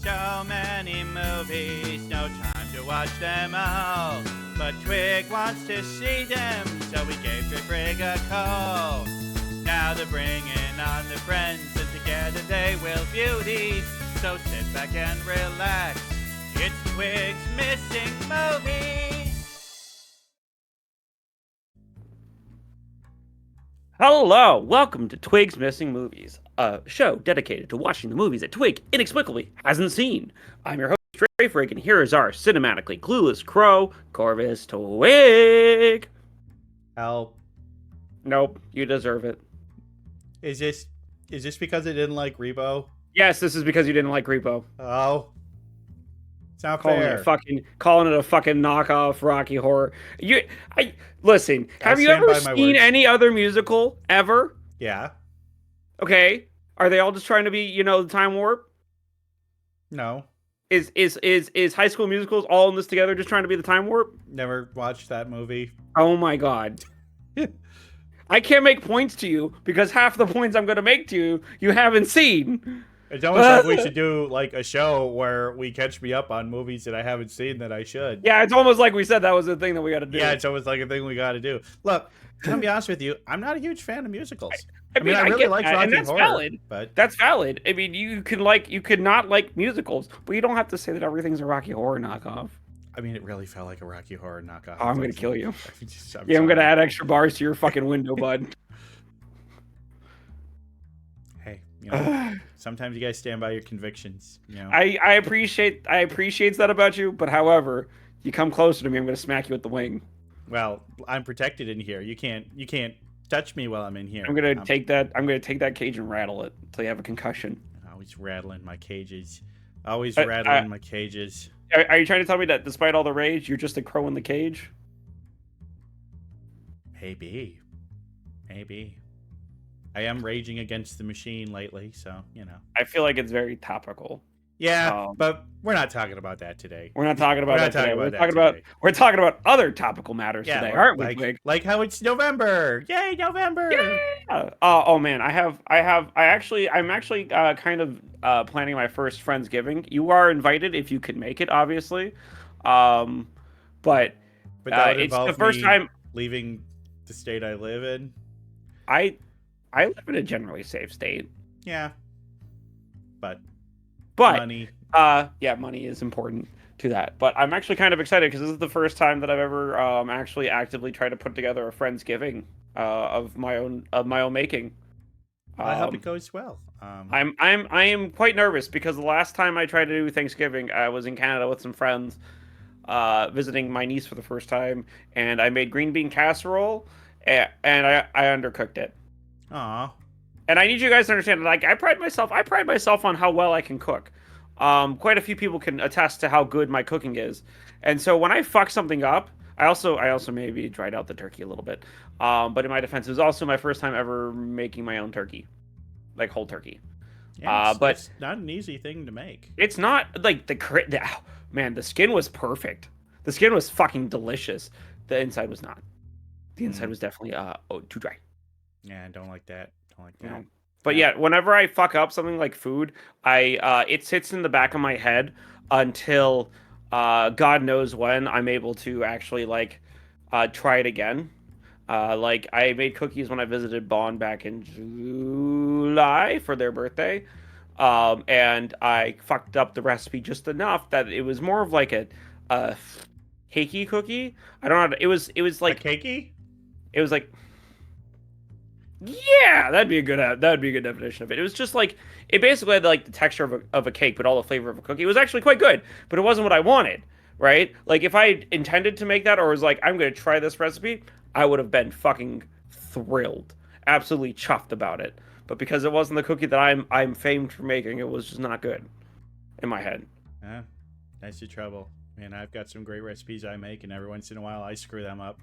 so many movies, no time to watch them all. But Twig wants to see them, so we gave Twig a call. Now they're bringing on their friends, and together they will view these. So sit back and relax, it's Twig's Missing Movies. Hello, welcome to Twig's Missing Movies, a show dedicated to watching the movies that Twig inexplicably hasn't seen. I'm your host, Treyfrig, and here is our cinematically clueless crow, Corvus Twig. Help. Nope, you deserve it. Is this because I didn't like Rebo? Yes, this is because you didn't like Repo. Oh. It's not Calling fair. it a fucking knockoff Rocky Horror. Listen. Have you ever seen any other musical ever? Yeah. Okay. Are they all just trying to be, the time warp? No. Is High School Musicals all in this together, just trying to be the time warp? Never watched that movie. Oh my god. I can't make points to you because half the points I'm going to make to you, you haven't seen. It's almost like we should do like a show where we catch me up on movies that I haven't seen that I should. Yeah, it's almost like we said that was the thing that we got to do. Yeah, it's almost like a thing we got to do. Look, I'm gonna be honest with you. I'm not a huge fan of musicals. I mean, I really like that, Rocky and that's Horror, valid. but that's valid. I mean, you could not like musicals, but you don't have to say that everything's a Rocky Horror knockoff. I mean, it really felt like a Rocky Horror knockoff. Oh, I'm gonna kill you. I'm I'm gonna add extra bars to your fucking window, bud. Hey, sometimes you guys stand by your convictions. I appreciate that about you, but however, you come closer to me, I'm gonna smack you with the wing. Well, I'm protected in here. You can't touch me while I'm in here. I'm gonna take that cage and rattle it until you have a concussion. Always rattling my cages. Rattling my cages. Are you trying to tell me that despite all the rage, you're just a crow in the cage? Maybe. I am raging against the machine lately, so, I feel like it's very topical. Yeah, but we're not talking about that today. We're not talking about that today. We're talking about other topical matters today, aren't we, Twig? Like how it's November. Yay, November! Yeah. Oh man, I'm actually kind of planning my first Friendsgiving. You are invited if you can make it, obviously. But it's the first time leaving the state I live in. I live in a generally safe state. Yeah. But money. Money is important to that. But I'm actually kind of excited because this is the first time that I've ever actually actively tried to put together a Friendsgiving of my own making. I hope it goes well. I am quite nervous because the last time I tried to do Thanksgiving, I was in Canada with some friends, visiting my niece for the first time, and I made green bean casserole, and I undercooked it. Aw. And I need you guys to understand, like, I pride myself on how well I can cook. Quite a few people can attest to how good my cooking is. And so when I fuck something up, I also maybe dried out the turkey a little bit. But in my defense, it was also my first time ever making my own turkey. Like whole turkey. Yeah, but it's not an easy thing to make. It's not like the skin was perfect. The skin was fucking delicious. The inside was not. The inside was definitely too dry. Yeah, I don't like that. Yeah. But yeah, whenever I fuck up something like food, it sits in the back of my head until God knows when I'm able to actually try it again. Like I made cookies when I visited Bonn back in July for their birthday, and I fucked up the recipe just enough that it was more of like a cakey cookie. I don't know. It was like a cakey. It was like. Yeah, that'd be a good definition of it. It was just like it basically had like the texture of a cake, but all the flavor of a cookie. It was actually quite good, but it wasn't what I wanted, right? Like if I intended to make that or was like I'm gonna try this recipe, I would have been fucking thrilled, absolutely chuffed about it. But because it wasn't the cookie that I'm famed for making, it was just not good in my head. Yeah, that's the trouble. Man, I've got some great recipes I make, and every once in a while I screw them up.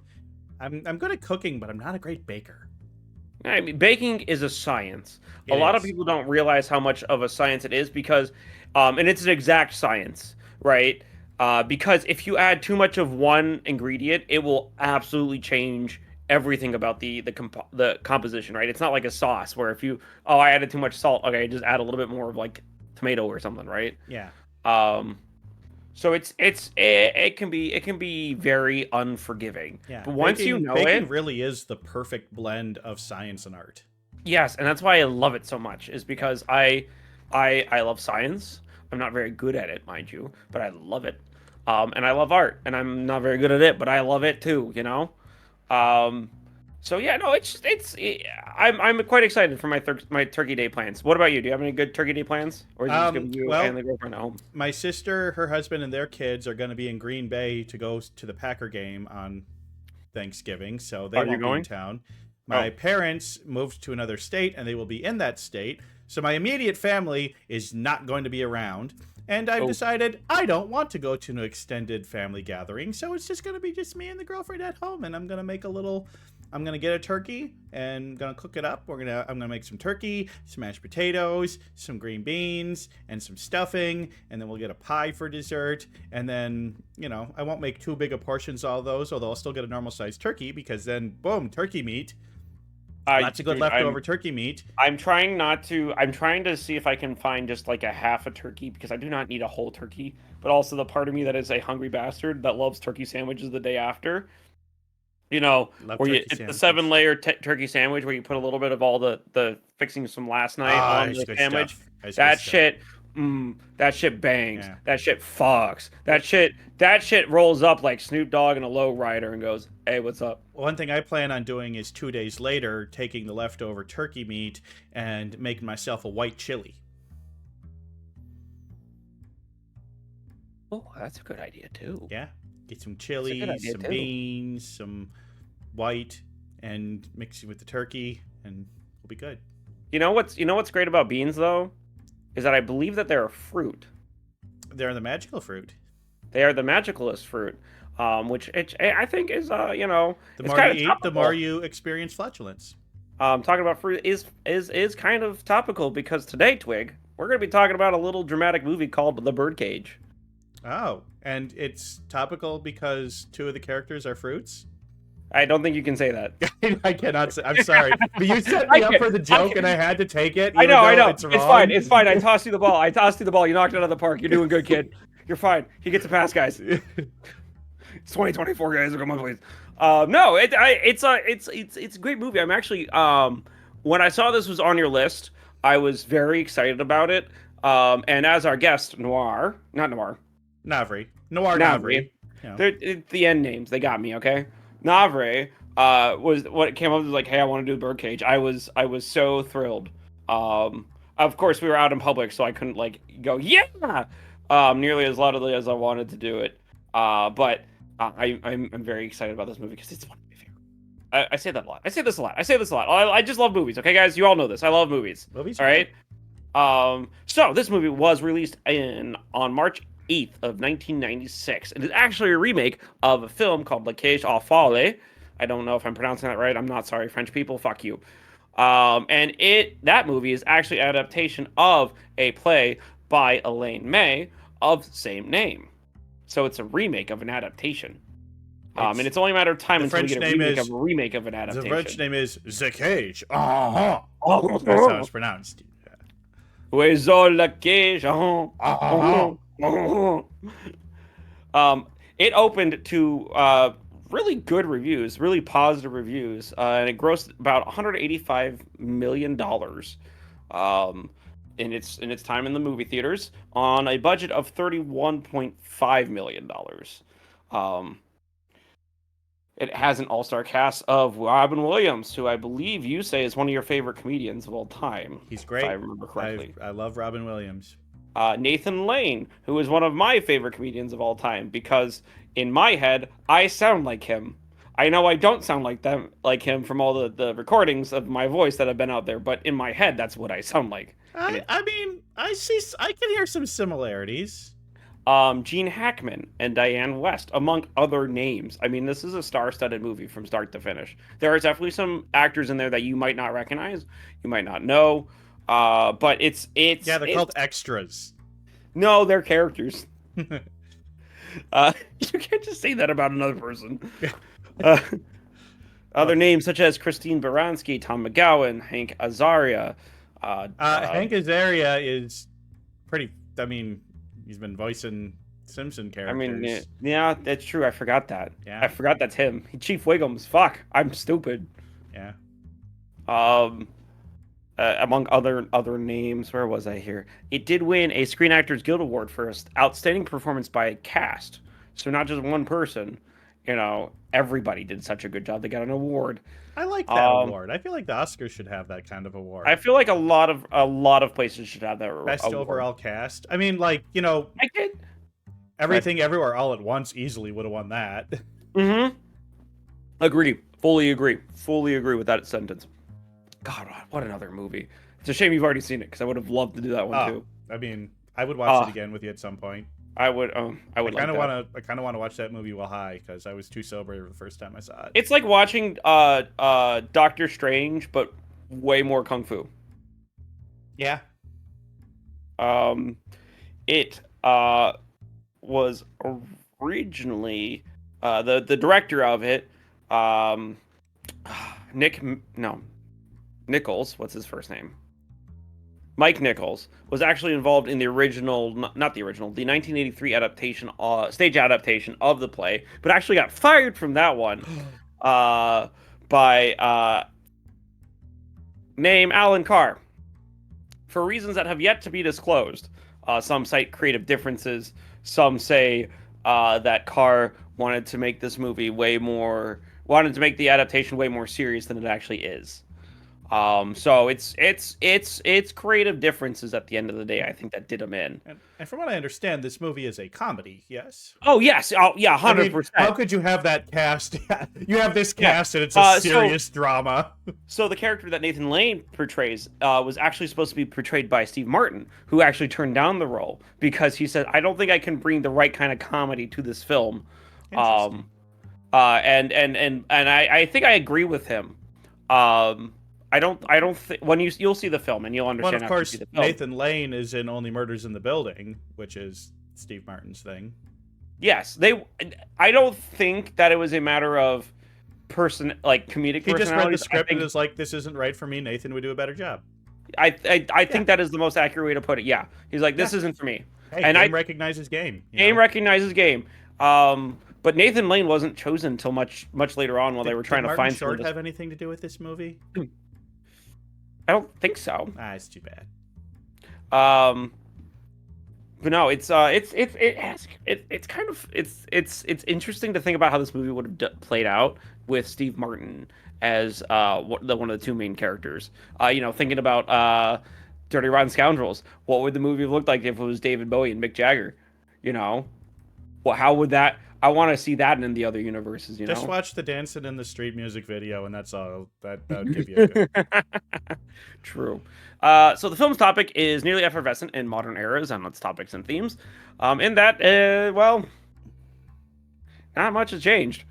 I'm good at cooking, but I'm not a great baker. I mean, baking is a science. A lot of people don't realize how much of a science it is because, and it's an exact science, right? Because if you add too much of one ingredient, it will absolutely change everything about the composition, right? It's not like a sauce where if I added too much salt, okay, just add a little bit more of like tomato or something, right? Yeah. Um, so it can be very unforgiving. Yeah, But once you know baking it, really is the perfect blend of science and art. yes, and that's why I love it so much. Is because I love science. I'm not very good at it, mind you, but I love it. And I love art, and I'm not very good at it, but I love it too. You know. Um, so yeah, no, I'm quite excited for my Turkey Day plans. What about you? Do you have any good Turkey Day plans, or is it just gonna be you and Well, the girlfriend at home? my sister, her husband, and their kids are going to be in Green Bay to go to the Packer game on Thanksgiving, so they Are you won't be in going? town. Oh, My parents moved to another state, and they will be in that state. So my immediate family is not going to be around. And I've oh, decided I don't want to go to an extended family gathering, so it's just going to be just me and the girlfriend at home, and I'm going to make a little. I'm gonna get a turkey and gonna cook it up. I'm gonna make some turkey, some mashed potatoes, some green beans, and some stuffing, and then we'll get a pie for dessert. And then, I won't make too big of portions of all those, although I'll still get a normal sized turkey because then boom, turkey meat. Lots of good dude, leftover turkey meat. I'm trying not to. I'm trying to see if I can find just like a half a turkey because I do not need a whole turkey. But also the part of me that is a hungry bastard that loves turkey sandwiches the day after. Love Where turkey it's the sandwiches. 7-layer turkey sandwich where you put a little bit of all the fixings from last night on It's the good sandwich. stuff. It's That good stuff. shit, that shit bangs. Yeah. That shit fucks. That shit rolls up like Snoop Dogg in a low rider and goes, "Hey, what's up?" One thing I plan on doing is 2 days later taking the leftover turkey meat and making myself a white chili. Oh, that's a good idea too. Yeah, get some a good chili, idea, some too. beans, some white, and mix it with the turkey, and we'll be good. You know what's great about beans though, is that I believe that they're a fruit. They're the magical fruit. They are the magicalist fruit, which I think is The it's more kind you of eat, the more topical. you experience flatulence. Talking about fruit is kind of topical because today, Twig, we're going to be talking about a little dramatic movie called The Birdcage. Oh, and it's topical because 2 of the characters are fruits? I don't think you can say that. I cannot say. I'm sorry, but you set I me up can- for the joke, and I had to take it, I even know, I though know. it's It's fine. wrong. It's fine. I tossed you the ball. You knocked it out of the park. You're doing good, kid. You're fine. He gets a pass, guys. It's 2024, guys. Come on, please. No, it's a great movie. I'm actually when I saw this was on your list, I was very excited about it. And as our guest, Noire, not Noire, Navre. Noire Navre, Navre. You know. it's the end names. They got me, okay? Navre was what it came up was like, hey, I want to do Birdcage. I was so thrilled. Of course, we were out in public, so I couldn't like go yeah, nearly as loudly as I wanted to do it. But I'm very excited about this movie because it's one of my favorite. I say that a lot. I say this a lot. I just love movies. Okay, guys, you all know this. I love movies. Movies. All right. So this movie was released on March 8th of 1996. It is actually a remake of a film called La Cage aux Folles. I don't know if I'm pronouncing that right. I'm not sorry, French people. Fuck you. And that movie is actually an adaptation of a play by Elaine May of the same name. So it's a remake of an adaptation. And it's only a matter of time until we French get a name remake is- of a remake of an The adaptation. French name is The Cage. That's how it's pronounced. Où est la cage? It opened to really good reviews, really positive reviews, and it grossed about $185 million in its time in the movie theaters on a budget of $31.5 million. It has an all-star cast of Robin Williams, who I believe you say is one of your favorite comedians of all time. He's great. If I remember correctly. I love Robin Williams. Nathan Lane, who is one of my favorite comedians of all time, because in my head, I sound like him. I know I don't sound like him from all the recordings of my voice that have been out there, but in my head, that's what I sound like. I mean, I can hear some similarities. Gene Hackman and Diane West, among other names. I mean, this is a star-studded movie from start to finish. There are definitely some actors in there that you might not recognize, you might not know, but it's they're called extras. No, they're characters. You can't just say that about another person. Other names such as Christine Baranski, Tom McGowan, Hank Azaria. Hank Azaria is pretty. I mean, He's been voicing Simpson I mean, characters. yeah, that's true. I forgot that. Yeah. I forgot that's him. Chief Wiggums. Fuck, I'm stupid. Yeah. Among other names, where was I here? It did win a Screen Actors Guild Award for outstanding performance by a cast. So not just one person. You know, everybody did such a good job. They got an award. I like that award. I feel like the Oscars should have that kind of award. I feel like a lot of places should have that Best award. overall cast. I mean, like, you know, I did. Everything Everywhere All at Once easily would have won that. Mm-hmm. Agree. Fully agree. Fully agree with that sentence. God, what another movie. It's a shame you've already seen it, because I would have loved to do that one too. I mean, I would watch it again with you at some point. I would I kind of want to watch that movie while high, because I was too sober the first time I saw it. It's like watching Doctor Strange, but way more kung fu. Yeah. It was originally the director of it, Nichols. What's his first name? Mike Nichols was actually involved in the original, not the original, the 1983 adaptation, stage adaptation of the play, but actually got fired from that one by name Alan Carr for reasons that have yet to be disclosed. Some cite creative differences. Some say that Carr wanted to make the adaptation way more serious than it actually is. So it's creative differences at the end of the day, I think, that did him in. And from what I understand, this movie is a comedy, yes? Oh, yes. Oh, yeah, 100%. How could you have that cast? You have this cast and it's a serious drama. So the character that Nathan Lane portrays was actually supposed to be portrayed by Steve Martin, who actually turned down the role because he said, I don't think I can bring the right kind of comedy to this film. And I think I agree with him. I don't think when you'll see the film and you'll understand. Well, of course, after you see the film. Nathan Lane is in Only Murders in the Building, which is Steve Martin's thing. Yes, I don't think that it was a matter of comedic. He just read the script and was like, "This isn't right for me. Nathan would do a better job." I think that is the most accurate way to put it. Yeah, he's like, "This isn't for me." Hey, and game recognizes game. Game recognizes game. But Nathan Lane wasn't chosen until much later on while they were trying to find. Did Martin Short have anything to do with this movie? I don't think so. It's too bad. But no, it's interesting to think about how this movie would have played out with Steve Martin as one of the two main characters. Thinking about Dirty Rotten Scoundrels, what would the movie have looked like if it was David Bowie and Mick Jagger? How would that? I want to see that in the other universes. Just watch the Dancing in the Street music video, and that's all. That would give you a good... True. So the film's topic is nearly effervescent in modern eras and its topics and themes. In that, not much has changed.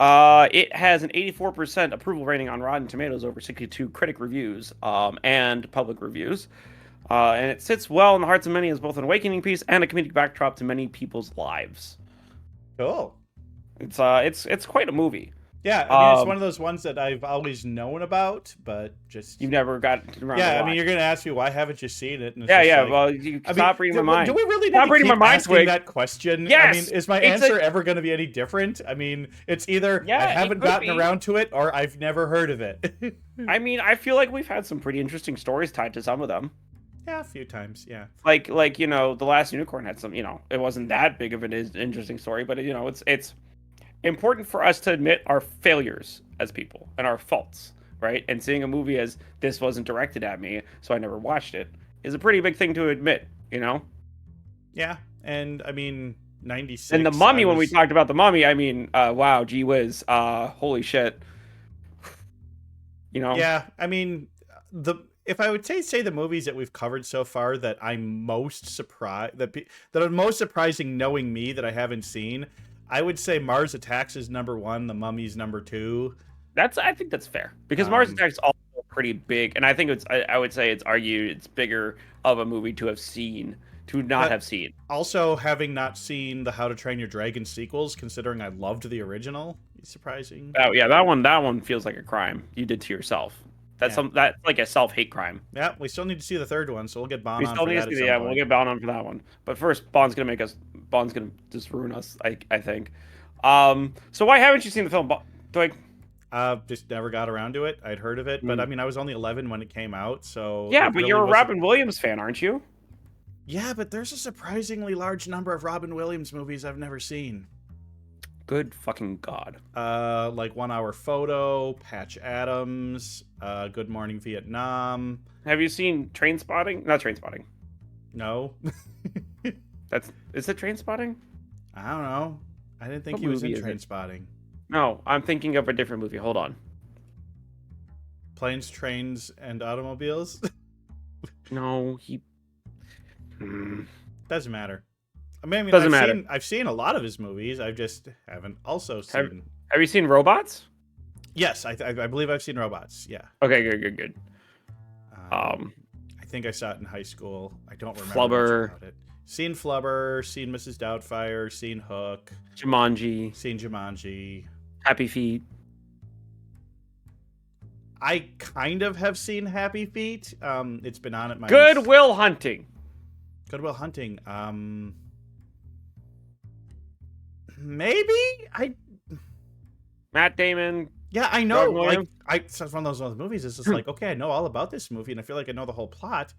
It has an 84% approval rating on Rotten Tomatoes over 62 critic reviews and public reviews. And it sits well in the hearts of many as both an awakening piece and a comedic backdrop to many people's lives. Cool. It's quite a movie. Yeah, I mean, it's one of those ones that I've always known about, but just... You've never got around to I mean, you're going to ask me, why haven't you seen it? And well, you stop reading my mind. Do we really need to keep asking that question? Yes! I mean, is my answer ever going to be any different? I mean, it's either I haven't gotten around to it, or I've never heard of it. I mean, I feel like we've had some pretty interesting stories tied to some of them. Yeah, a few times, yeah. Like The Last Unicorn had some, it wasn't that big of an interesting story, but, it's important for us to admit our failures as people and our faults, right? And seeing a movie as this wasn't directed at me, so I never watched it, is a pretty big thing to admit, Yeah, and I mean, 96. And The Mummy, when we talked about The Mummy, I mean, wow, gee whiz, holy shit. Yeah, I mean, if I would say the movies that we've covered so far that I'm most surprised, that are most surprising knowing me that I haven't seen, I would say Mars Attacks is number 1, The Mummy's number 2. I think that's fair, because Mars Attacks is also pretty big, and I think I would say it's bigger of a movie to have seen, to not have seen. Also, having not seen the How to Train Your Dragon sequels, considering I loved the original, is surprising. Oh yeah, that one feels like a crime you did to yourself. That's Yeah. that's like a self-hate crime. Yeah, we still need to see the third one, so we'll get Bond We on still for need to that at see some yeah, point. we'll get bound on for that one. But first, Bond's gonna just ruin us, I think. So why haven't you seen the film, Twig? Just never got around to it. I'd heard of it, but I mean, I was only 11 when it came out, so Yeah, it but really you're a wasn't... Robin Williams fan, aren't you? Yeah, but there's a surprisingly large number of Robin Williams movies I've never seen. Good fucking god. Like 1 Hour Photo, Patch Adams, Good Morning Vietnam. Have you seen Train Spotting? Not Train Spotting. No. Is it Train Spotting? I don't know. I didn't think What he was in movie is it? Trainspotting. No, I'm thinking of a different movie. Hold on. Planes, Trains, and Automobiles? No, he. Doesn't matter. I mean, Doesn't matter. I've seen a lot of his movies. I just haven't also seen... Have you seen Robots? Yes, I believe I've seen Robots. Yeah. Okay, good. I think I saw it in high school. I don't remember Flubber. much about it. Seen Flubber, seen Mrs. Doubtfire, seen Hook, Jumanji. seen Jumanji. Happy Feet. I kind of have seen Happy Feet. It's been on at my... Good Will Hunting. Good Will Hunting. Maybe? Matt Damon. Yeah, I know. Robin Like, Williams? it's one of those movies. It's just like, okay, I know all about this movie, and I feel like I know the whole plot.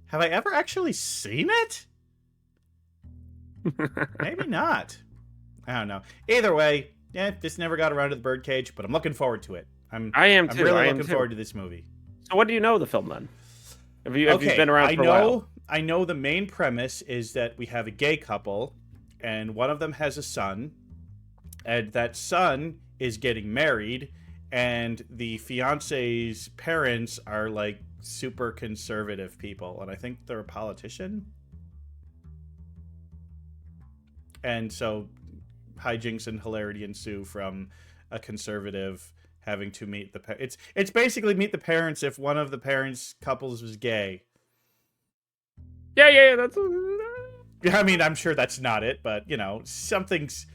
Have I ever actually seen it? Maybe not. I don't know. Either way, yeah, just never got around to the Birdcage, but I'm looking forward to it. I am too. I'm really I am looking too. forward to this movie. So what do you know of the film then? Have you been around for a while? I know the main premise is that we have a gay couple, and one of them has a son, and that son is getting married, and the fiance's parents are like super conservative people, and I think they're a politician. And so hijinks and hilarity ensue from a conservative having to meet the it's basically Meet the Parents if one of the parents couples was gay. Yeah, that's I mean, I'm sure that's not it, but you know, something's,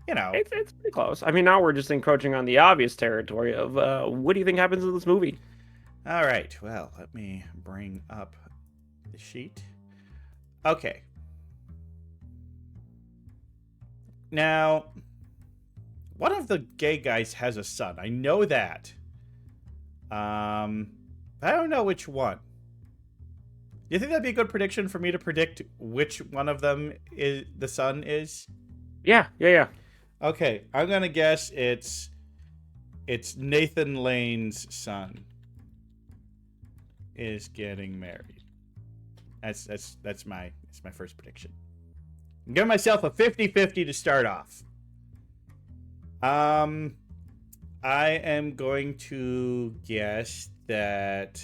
you know, it's pretty close. I mean, now we're just encroaching on the obvious territory of what do you think happens in this movie? All right. Well, let me bring up the sheet. Okay. Now, one of the gay guys has a son. I know that. I don't know which one. You think that'd be a good prediction for me to predict which one of them is the son is? Yeah. Okay, I'm gonna guess it's Nathan Lane's son is getting married. That's my first prediction. I'm giving myself a 50-50 to start off. I am going to guess that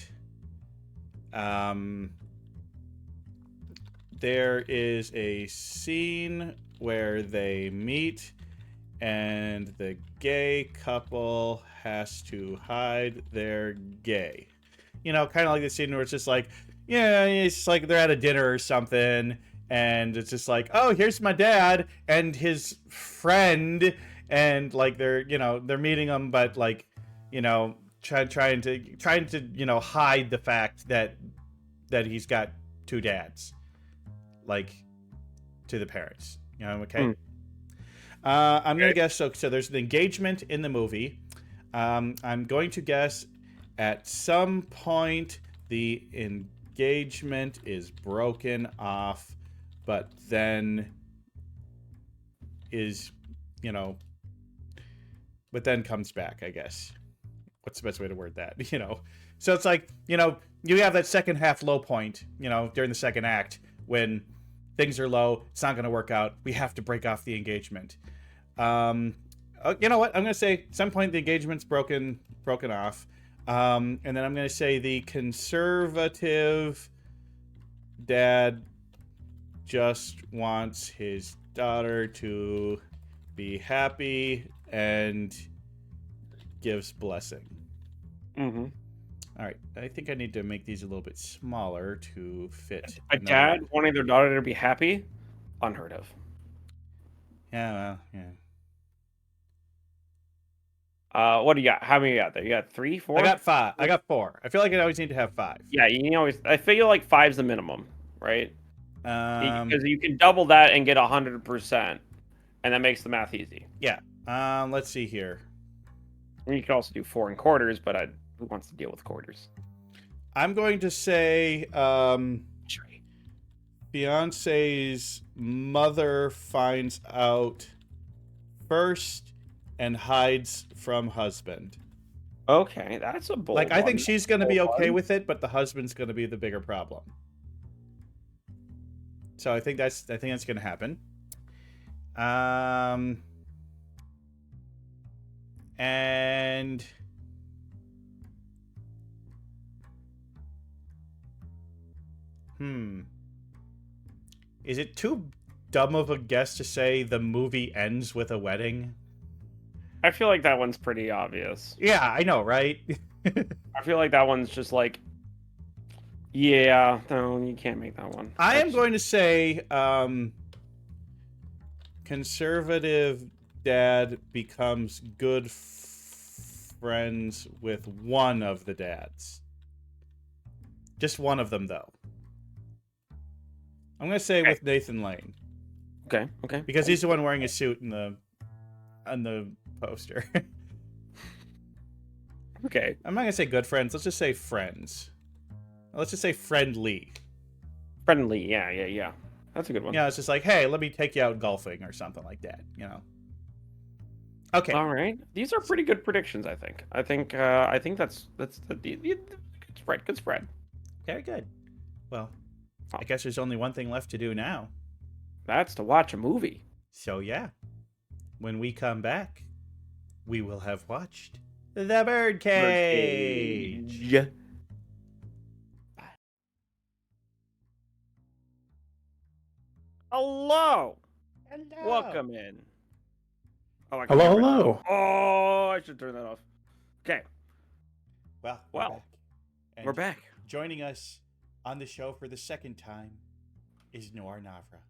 there is a scene where they meet and the gay couple has to hide they're gay. You know, kind of like the scene where it's just like, yeah, it's just like they're at a dinner or something, and it's just like, oh, here's my dad and his friend, and like they're meeting them, but like, you know, trying to you know, hide the fact that he's got two dads, like, to the parents. You know, okay. I'm gonna guess so there's an engagement in the movie. I'm going to guess at some point the engagement is broken off, but then is, you know, but then comes back, I guess. What's the best way to word that? You know, so it's like, you know, you have that second half low point, you know, during the second act when things are low, it's not going to work out, we have to break off the engagement. You know what? I'm going to say at some point the engagement's broken off. And then I'm going to say the conservative dad just wants his daughter to be happy and gives blessing. Mm-hmm. All right. I think I need to make these a little bit smaller to fit. A dad wanting their daughter to be happy? Unheard of. Yeah, well, What do you got? How many you got there? You got 3, 4? I got 5. I got 4. I feel like I always need to have 5. Yeah, you always. I feel like 5's the minimum, right? Um, Because you can double that and get 100%, and that makes the math easy. yeah. Let's see here. And you can also do 4 and quarters, but who wants to deal with quarters? I'm going to say, Sure. Beyonce's mother finds out first and hides from husband. Okay, that's a bold Like, I think one. she's going to be Bold okay one. with it, but the husband's going to be the bigger problem. So I think that's going to happen. And is it too dumb of a guess to say the movie ends with a wedding? I feel like that one's pretty obvious. Yeah, I know, right? I feel like that one's just like, yeah, no, you can't make that one. I am going to say conservative dad becomes good friends with one of the dads. Just one of them, though. I'm going to say with Nathan Lane. Okay. Because he's the one wearing a suit in the poster. Okay. I'm not going to say good friends. Let's just say friends. Let's just say friendly. Friendly, yeah. That's a good one. Yeah, it's just like, hey, let me take you out golfing or something like that, you know. Okay. All right. These are pretty good predictions, I think. I think that's good spread. Good spread. Very good. Well, I guess there's only one thing left to do now. That's to watch a movie. So yeah, when we come back, we will have watched The Birdcage. Yeah. Hello. Welcome in. Oh, Hello. Oh, I should turn that off. Okay. Well, Well, back. And we're back. Joining us on the show for the second time is Noire Navre.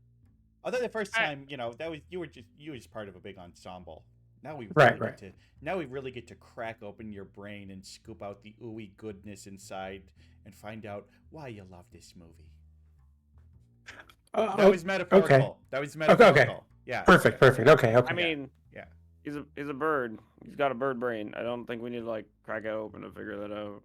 Although the first time, that was you were just part of a big ensemble. Now we really get to crack open your brain and scoop out the ooey goodness inside and find out why you love this movie. That was metaphorical. Okay. That was metaphorical. Okay. Yeah. Perfect. Okay. I mean, yeah. He's a bird. He's got a bird brain. I don't think we need to crack it open to figure that out.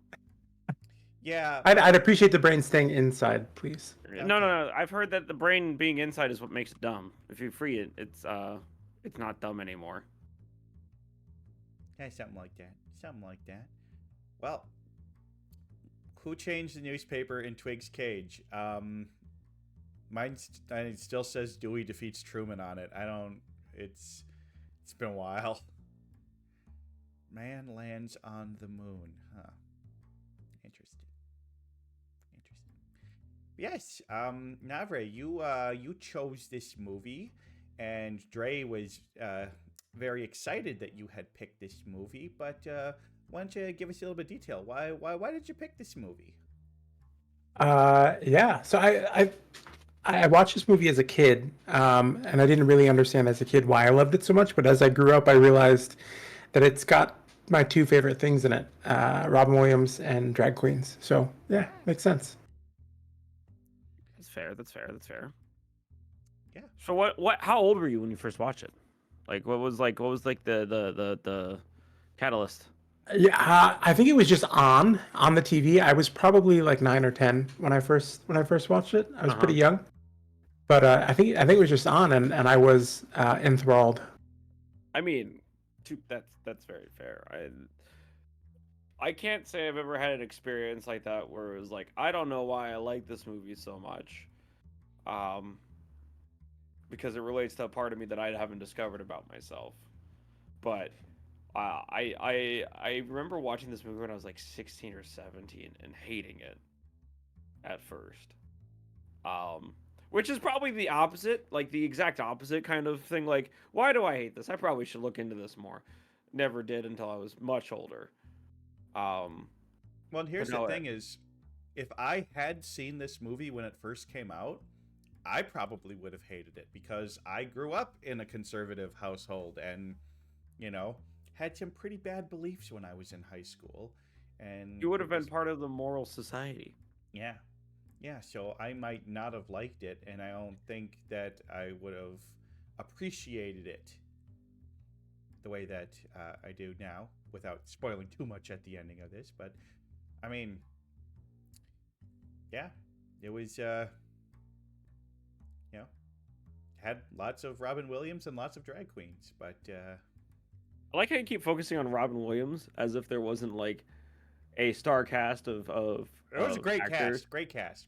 Yeah. I'd appreciate the brain staying inside, please. Okay. No. I've heard that the brain being inside is what makes it dumb. If you free it, it's not dumb anymore. Yeah, something like that. Well, who changed the newspaper in Twig's cage? Mine still says Dewey defeats Truman on it. It's been a while. Man lands on the moon. Huh. Interesting. Yes, Navre, you chose this movie, and Dre was very excited that you had picked this movie. But why don't you give us a little bit of detail? Why did you pick this movie? Yeah. So I watched this movie as a kid, and I didn't really understand as a kid why I loved it so much. But as I grew up, I realized that it's got my two favorite things in it: Robin Williams and drag queens. So yeah, makes sense. That's fair. Yeah. So what? How old were you when you first watched it? What was the catalyst? Yeah, I think it was just on the TV. I was probably like 9 or 10 when I first watched it. I was pretty young, but I think it was just on, and I was enthralled. I mean, that's very fair. I can't say I've ever had an experience like that where it was like, I don't know why I like this movie so much, because it relates to a part of me that I haven't discovered about myself. But I remember watching this movie when I was like 16 or 17 and hating it at first, which is probably the opposite, like the exact opposite kind of thing. Like, why do I hate this? I probably should look into this more. Never did until I was much older. Well, here's the thing is, if I had seen this movie when it first came out, I probably would have hated it because I grew up in a conservative household, and had some pretty bad beliefs when I was in high school, and You would it have been was- part of the moral society. yeah, yeah. So I might not have liked it, and I don't think that I would have appreciated it the way that I do now, without spoiling too much at the ending of this. But I mean, yeah, it was had lots of Robin Williams and lots of drag queens, but I like how you keep focusing on Robin Williams as if there wasn't like a star cast of it was a great actors. great cast.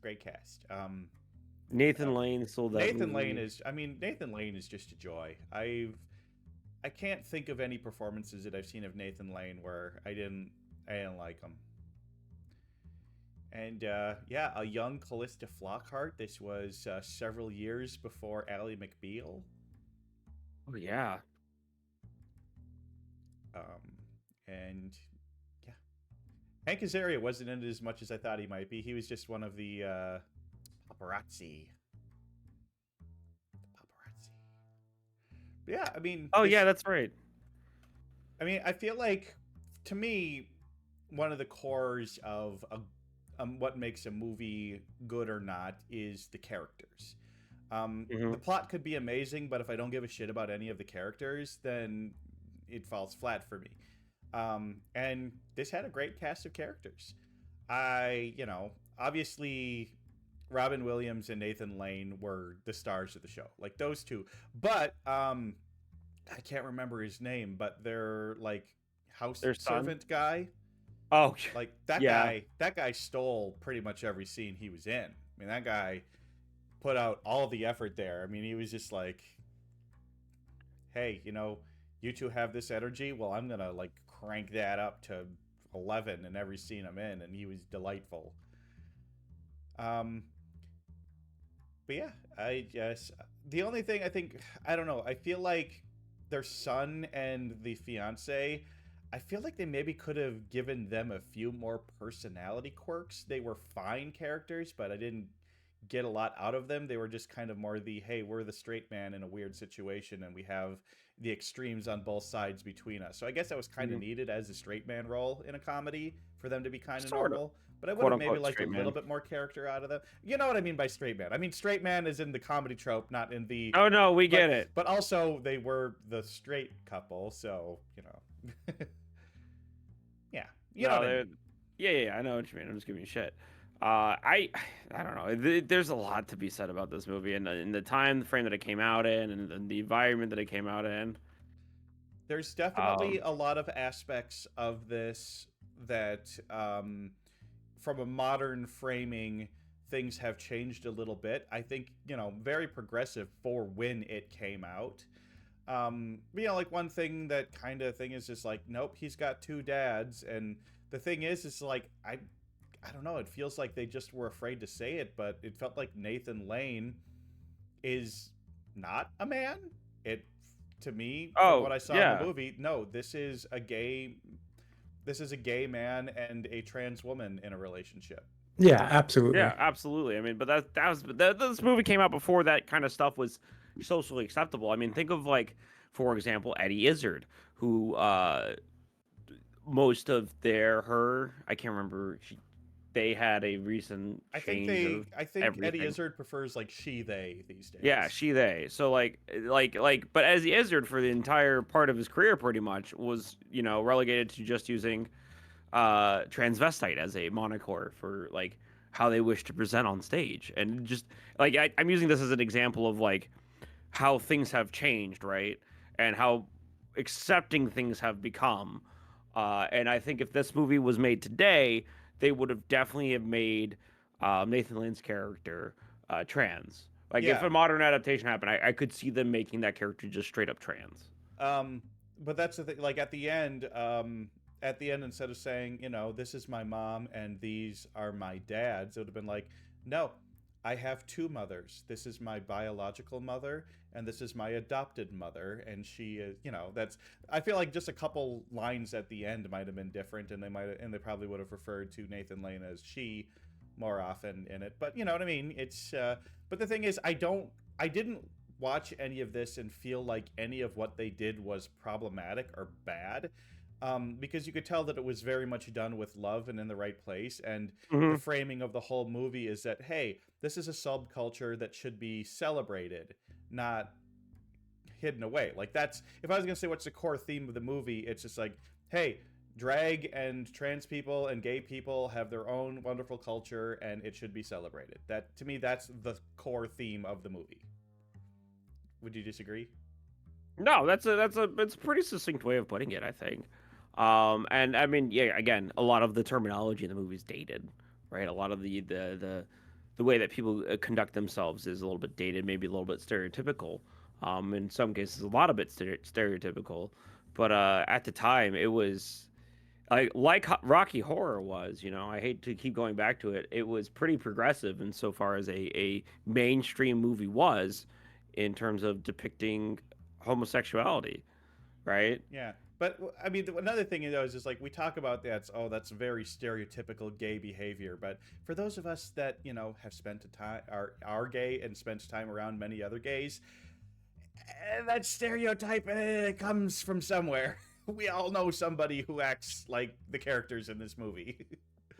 Nathan Lane sold that. Nathan movie. Lane is just a joy. I can't think of any performances that I've seen of Nathan Lane where I didn't like him. And yeah, a young Callista Flockhart. This was several years before Ally McBeal. Oh yeah. And yeah, Hank Azaria wasn't in it as much as I thought he might be. He was just one of the paparazzi. But yeah, I mean. Oh yeah, that's right. I mean, I feel like, to me, one of the cores of what makes a movie good or not is the characters. The plot could be amazing, but if I don't give a shit about any of the characters, then it falls flat for me. And this had a great cast of characters. Obviously, Robin Williams and Nathan Lane were the stars of the show, like those two. But I can't remember his name, but they're like house servant guy. Oh, like that guy. That guy stole pretty much every scene he was in. I mean, that guy put out all the effort there. I mean, he was just like, "Hey, you two have this energy. Well, I'm gonna like crank that up to 11 in every scene I'm in," and he was delightful. But yeah, the only thing I don't know. I feel like their son and the fiance, I feel like they maybe could have given them a few more personality quirks. They were fine characters, but I didn't get a lot out of them. They were just kind of more the, hey, we're the straight man in a weird situation, and we have the extremes on both sides between us. So I guess that was kind of needed as a straight man role in a comedy for them to be kind of normal. But I would have maybe liked a little bit more character out of them. You know what I mean by straight man? I mean straight man is in the comedy trope, not in the... Oh no, we get it. But also they were the straight couple, so yeah, you know what I mean. Yeah, I know what you mean. I'm just giving you shit. I don't know. There's a lot to be said about this movie, and in the time frame that it came out in, and the environment that it came out in. There's definitely a lot of aspects of this that, from a modern framing, things have changed a little bit. I think, very progressive for when it came out. Like one thing that kind of thing is just like, nope, he's got two dads. And the thing is like, I don't know, it feels like they just were afraid to say it, but it felt like Nathan Lane is not a man. To me, from what I saw in the movie, no, this is a gay man and a trans woman in a relationship. Yeah, absolutely. Yeah, absolutely. I mean, but this movie came out before that kind of stuff was socially acceptable. I mean, think of like, for example, Eddie Izzard, who most of I can't remember. They had a recent change. I think Eddie Izzard prefers like she they these days. Yeah, she they. So like, but Eddie Izzard for the entire part of his career pretty much was relegated to just using transvestite as a moniker for like how they wish to present on stage, and just like I'm using this as an example of like how things have changed, right, and how accepting things have become. And I think if this movie was made today, they would have definitely have made Nathan Lane's character trans. Like if a modern adaptation happened, I could see them making that character just straight up trans. But that's the thing. Like at the end, instead of saying, this is my mom and these are my dads, it would have been like, no, I have two mothers. This is my biological mother and this is my adopted mother. And she is, I feel like just a couple lines at the end might have been different, and they probably would have referred to Nathan Lane as she more often in it. But you know what I mean? It's, but the thing is, I didn't watch any of this and feel like any of what they did was problematic or bad. Because you could tell that it was very much done with love and in the right place. And the Mhm. framing of the whole movie is that, hey, this is a subculture that should be celebrated, not hidden away. Like, that's, if I was going to say what's the core theme of the movie, it's just like, hey, drag and trans people and gay people have their own wonderful culture and it should be celebrated. That, to me, that's the core theme of the movie. Would you disagree? No, that's a pretty succinct way of putting it, I think. And I mean, yeah, again, a lot of the terminology in the movie is dated, right? A lot of the way that people conduct themselves is a little bit dated, maybe a little bit stereotypical. In some cases, a lot of it stereotypical. But at the time, it was Rocky Horror was. You know, I hate to keep going back to it. It was pretty progressive insofar as a mainstream movie was in terms of depicting homosexuality, right? Yeah. But I mean, another thing is just like we talk about that. Oh, that's very stereotypical gay behavior. But for those of us that have spent time are gay and spent time around many other gays, that stereotype comes from somewhere. We all know somebody who acts like the characters in this movie.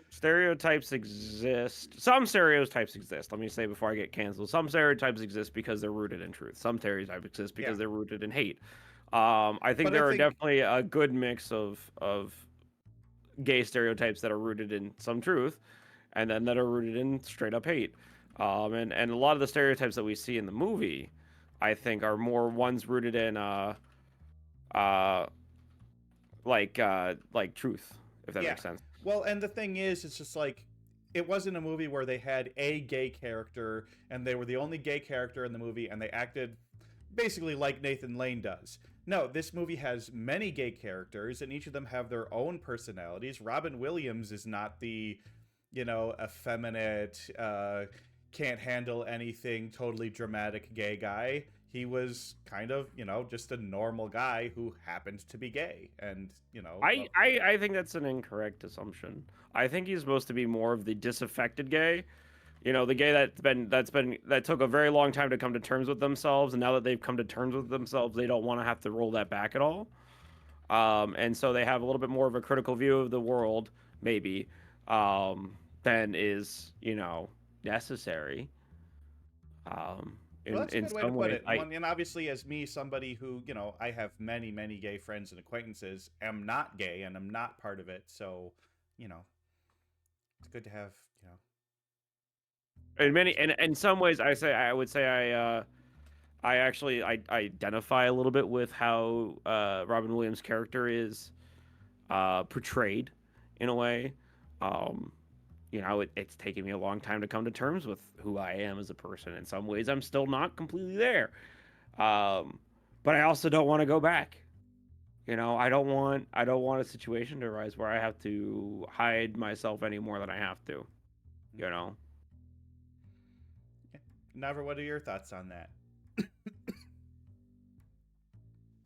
Stereotypes exist. Some stereotypes exist. Let me say before I get canceled. Some stereotypes exist because they're rooted in truth. Some stereotypes exist because they're rooted in hate. I think there are definitely a good mix of gay stereotypes that are rooted in some truth, and then that are rooted in straight up hate. And a lot of the stereotypes that we see in the movie, I think, are more ones rooted in like truth, if that makes sense. Well, and the thing is, it's just like, it wasn't a movie where they had a gay character and they were the only gay character in the movie and they acted basically like Nathan Lane does. No, this movie has many gay characters and each of them have their own personalities. Robin Williams is not the, effeminate, can't handle anything, totally dramatic gay guy. He was kind of, just a normal guy who happened to be gay. And, I think that's an incorrect assumption. I think he's supposed to be more of the disaffected gay. The gay that took a very long time to come to terms with themselves, and now that they've come to terms with themselves, they don't want to have to roll that back at all. And so they have a little bit more of a critical view of the world, maybe, than is, necessary. Well, that's a in good way to some put ways, it. And obviously, as me, somebody who, I have many, many gay friends and acquaintances, am not gay and I'm not part of it. So, it's good to have, in some ways, I would say I actually identify a little bit with how Robin Williams' character is portrayed in a way. It's taken me a long time to come to terms with who I am as a person. In some ways, I'm still not completely there. But I also don't want to go back. I don't want a situation to arise where I have to hide myself any more than I have to. Navre, what are your thoughts on that?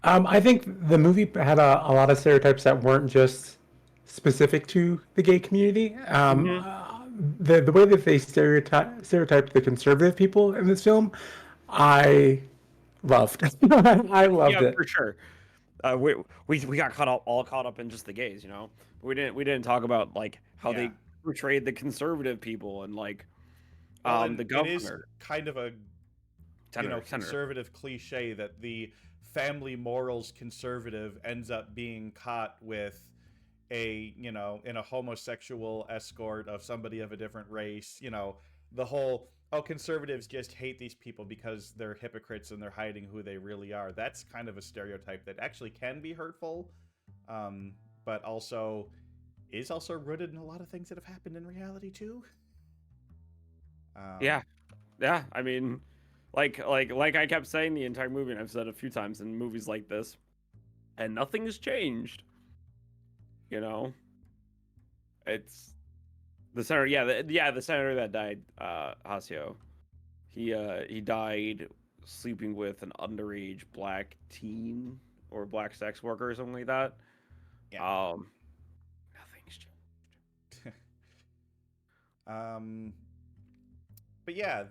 I think the movie had a lot of stereotypes that weren't just specific to the gay community. The way that they stereotyped the conservative people in this film, I loved. I loved it for sure. We got all caught up in just the gays. We didn't talk about like how they portrayed the conservative people and like the governor. It is kind of a conservative cliche that the family morals conservative ends up being caught with in a homosexual escort of somebody of a different race. The whole, conservatives just hate these people because they're hypocrites and they're hiding who they really are. That's kind of a stereotype that actually can be hurtful, but also is also rooted in a lot of things that have happened in reality too. Yeah. I mean, like I kept saying the entire movie, and I've said a few times in movies like this, and nothing has changed. It's the senator. The senator that died, Hasio. He died sleeping with an underage black teen or black sex worker or something like that. Yeah. Nothing's changed. But yeah,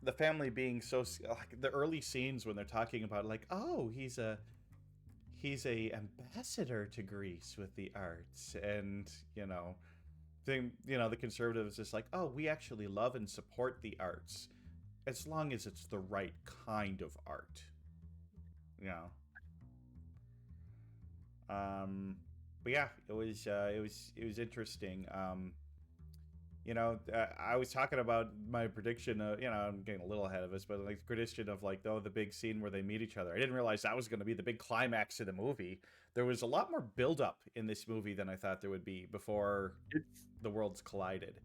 the family being so like the early scenes when they're talking about like, oh, he's a ambassador to Greece with the arts, and the conservatives just like, oh, we actually love and support the arts as long as it's the right kind of art. But yeah, it was interesting. I was talking about my prediction. I'm getting a little ahead of us, but like the prediction of like, the big scene where they meet each other. I didn't realize that was going to be the big climax of the movie. There was a lot more build-up in this movie than I thought there would be before the worlds collided.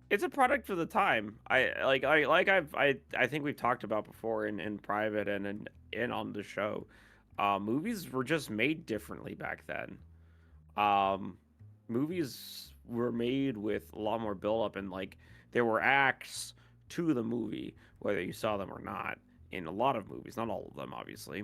It's a product of the time. I think we've talked about before in private and on the show. Movies were just made differently back then. Movies were made with a lot more build-up, and like there were acts to the movie, whether you saw them or not. In a lot of movies, not all of them, obviously.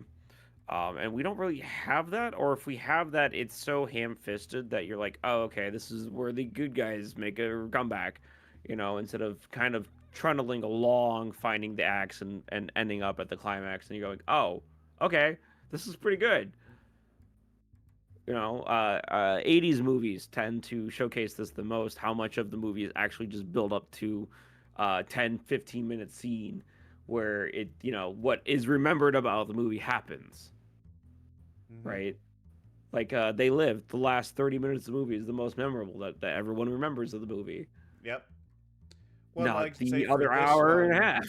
And we don't really have that, or if we have that, it's so ham-fisted that you're like, oh, okay, this is where the good guys make a comeback, instead of kind of trundling along, finding the acts and ending up at the climax, and you're going, oh, okay, this is pretty good. 80s movies tend to showcase this the most, how much of the movie is actually just build up to 10-15 minute scene where it, what is remembered about the movie happens. Mm-hmm. Right? Like They Lived, the last 30 minutes of the movie is the most memorable that everyone remembers of the movie. Yep. Well, not the other hour and a half.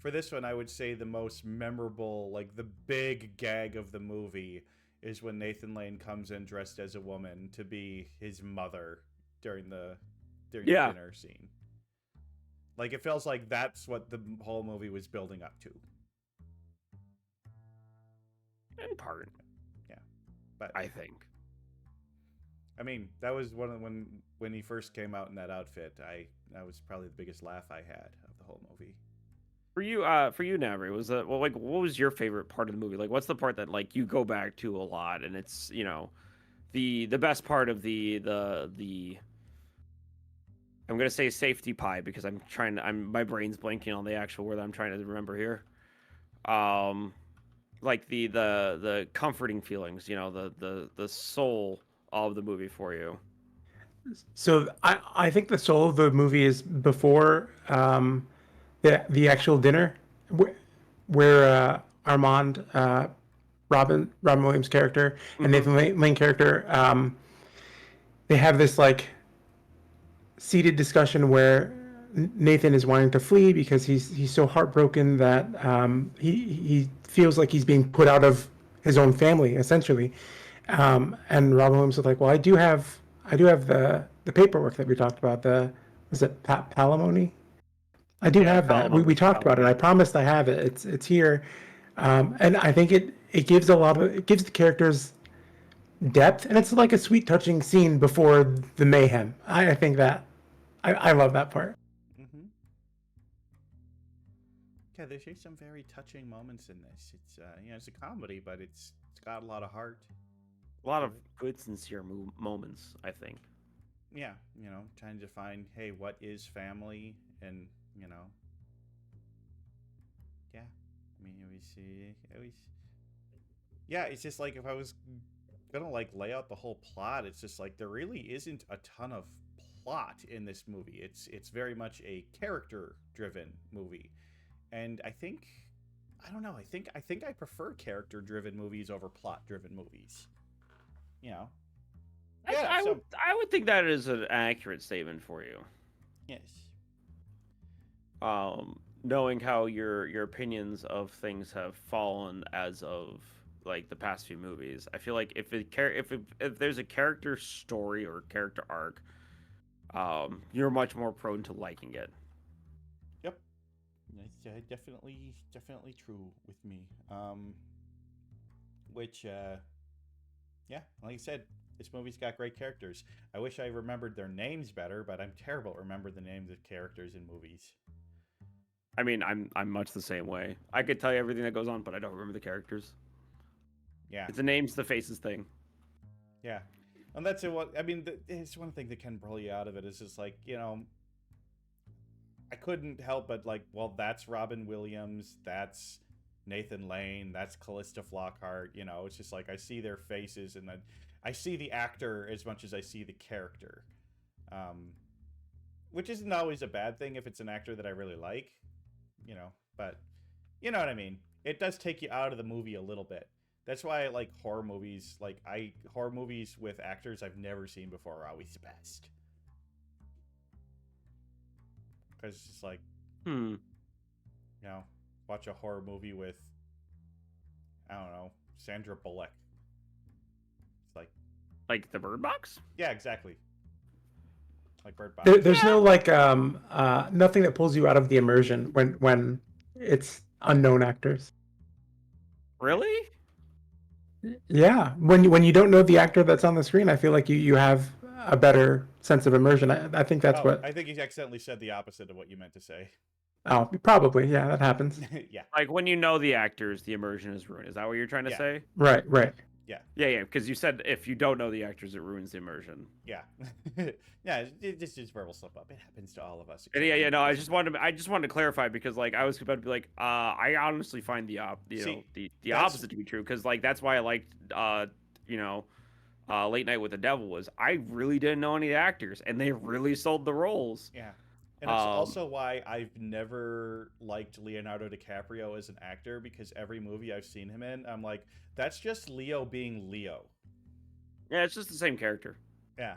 For this one, I would say the most memorable, like the big gag of the movie, is when Nathan Lane comes in dressed as a woman to be his mother during the dinner scene. Like, it feels like that's what the whole movie was building up to. In part. Yeah. But I think. I mean, that was one of when he first came out in that outfit, that was probably the biggest laugh I had of the whole movie. For you, Navre, was that what was your favorite part of the movie? Like, what's the part that like you go back to a lot, and it's the best part of the I'm gonna say safety pie because my brain's blanking on the actual word I'm trying to remember here. Like the comforting feelings, the soul of the movie for you. So I think the soul of the movie is before the actual dinner, where Armand, Robin Williams' character, and Nathan Lane character, they have this like seated discussion where Nathan is wanting to flee because he's so heartbroken that he feels like he's being put out of his own family essentially, and Robin Williams is like, well, I do have the paperwork that we talked about. Was it palimony? I do have that. We talked about it. I promised I have it. It's here, and I think it gives the characters depth, and it's like a sweet, touching scene before the mayhem. I think that I love that part. Mm-hmm. Yeah, there's some very touching moments in this. It's it's a comedy, but it's got a lot of heart. A lot of good, sincere moments, I think. Yeah, trying to find, hey, what is family, and yeah, I mean, it was, yeah, it's just like if I was gonna like lay out the whole plot, it's just like there really isn't a ton of plot in this movie. It's very much a character-driven movie, and I think I prefer character-driven movies over plot-driven movies. I would think that is an accurate statement for you. Yes. Knowing how your opinions of things have fallen as of like the past few movies, I feel like if there's a character story or character arc, you're much more prone to liking it. Yep, that's definitely true with me. Which, yeah, like I said, this movie's got great characters. I wish I remembered their names better, but I'm terrible at remembering the names of characters in movies. I mean, I'm much the same way. I could tell you everything that goes on, but I don't remember the characters. Yeah, it's the names, the faces thing. Yeah, and that's what I mean. It's one thing that can pull you out of it. Is just like I couldn't help but like, well, that's Robin Williams, that's Nathan Lane, that's Callista Flockhart. You know, it's just like I see their faces, and then I see the actor as much as I see the character, which isn't always a bad thing if it's an actor that I really like, you know. But you know what I mean. It does take you out of the movie a little bit. That's why I like horror movies. Like horror movies with actors I've never seen before are always the best. Because it's just like, you know, watch a horror movie with, I don't know, Sandra Bullock. It's like the Bird Box. Yeah, exactly. Like Bird Box. There's no like nothing that pulls you out of the immersion when it's unknown actors. Really? Yeah, when you don't know the actor that's on the screen, I feel like you have a better sense of immersion. I think that's what. I think you accidentally said the opposite of what you meant to say. Oh, probably. Yeah, that happens. Yeah. Like when you know the actors, the immersion is ruined. Is that what you're trying to say? Right. Yeah. Because you said if you don't know the actors, it ruins the immersion. Yeah. Yeah. It's just verbal slip up. It happens to all of us. Yeah. No, I just wanted to clarify because like I was about to be like, I honestly find the opposite to be true because like that's why I liked Late Night with the Devil was I really didn't know any of the actors and they really sold the roles. Yeah. And it's also why I've never liked Leonardo DiCaprio as an actor, because every movie I've seen him in, I'm like, that's just Leo being Leo. Yeah, it's just the same character. Yeah.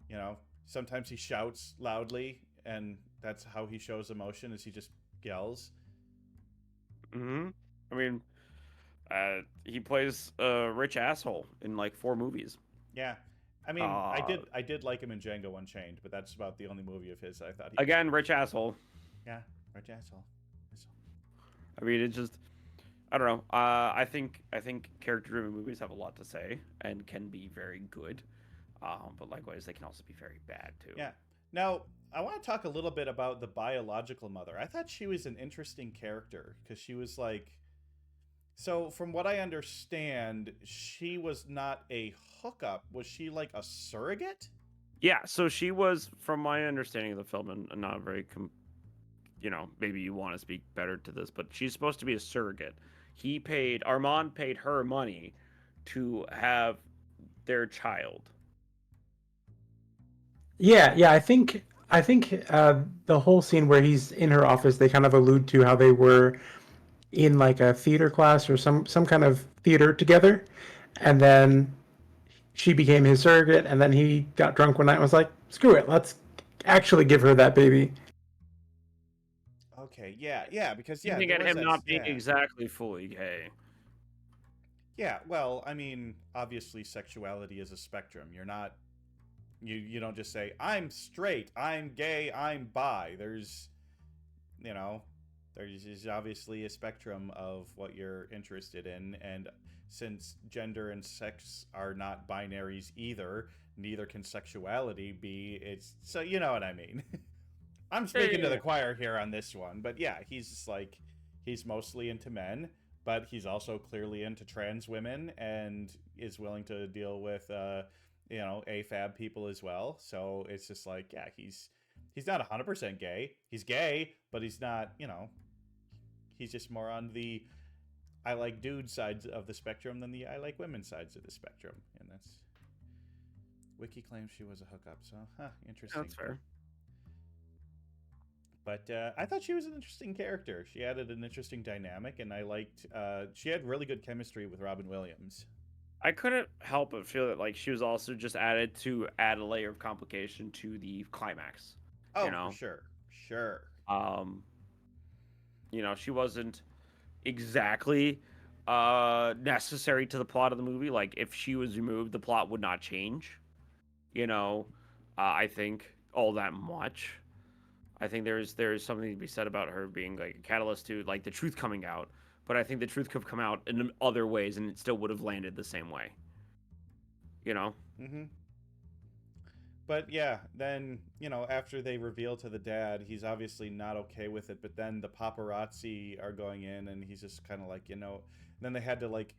You know, sometimes he shouts loudly, and that's how he shows emotion, is he just yells. Mm-hmm. I mean, he plays a rich asshole in like 4 movies. Yeah. I mean, I did like him in Django Unchained, but that's about the only movie of his I thought he again rich asshole. Yeah, rich asshole. I mean, it's just I don't know. I think character-driven movies have a lot to say and can be very good, but likewise they can also be very bad too. Yeah. Now I want to talk a little bit about the biological mother. I thought she was an interesting character because she was like. So, from what I understand, she was not a hookup. Was she like a surrogate? Yeah, so she was, from my understanding of the film, and not very, maybe you want to speak better to this, but she's supposed to be a surrogate. Armand paid her money to have their child. Yeah, I think the whole scene where he's in her office, they kind of allude to how they were in like a theater class or some kind of theater together, and then she became his surrogate, and then he got drunk one night and was like, screw it, let's actually give her that baby. Okay, yeah, because You can get him not being exactly fully gay. Yeah, well, I mean, obviously sexuality is a spectrum. You're not you don't just say I'm straight, I'm gay, I'm bi. There's there's obviously a spectrum of what you're interested in, and since gender and sex are not binaries either, neither can sexuality be. It's so you know what I mean. I'm speaking to the choir here on this one, but yeah, he's just like he's mostly into men, but he's also clearly into trans women and is willing to deal with AFAB people as well. So it's just like he's not 100% gay. He's gay, but he's not, he's just more on the I like dude sides of the spectrum than the I like women sides of the spectrum. And that's Wiki claims she was a hookup, so interesting. That's fair. But I thought she was an interesting character. She added an interesting dynamic, and I liked she had really good chemistry with Robin Williams. I couldn't help but feel that like she was also just added to add a layer of complication to the climax. Oh, for sure. She wasn't exactly necessary to the plot of the movie. Like if she was removed, the plot would not change. I think all that much. I think there's something to be said about her being like a catalyst to like the truth coming out. But I think the truth could have come out in other ways, and it still would have landed the same way. Mm-hmm. But yeah, then, after they reveal to the dad, he's obviously not okay with it. But then the paparazzi are going in, and he's just kind of like, then they had to like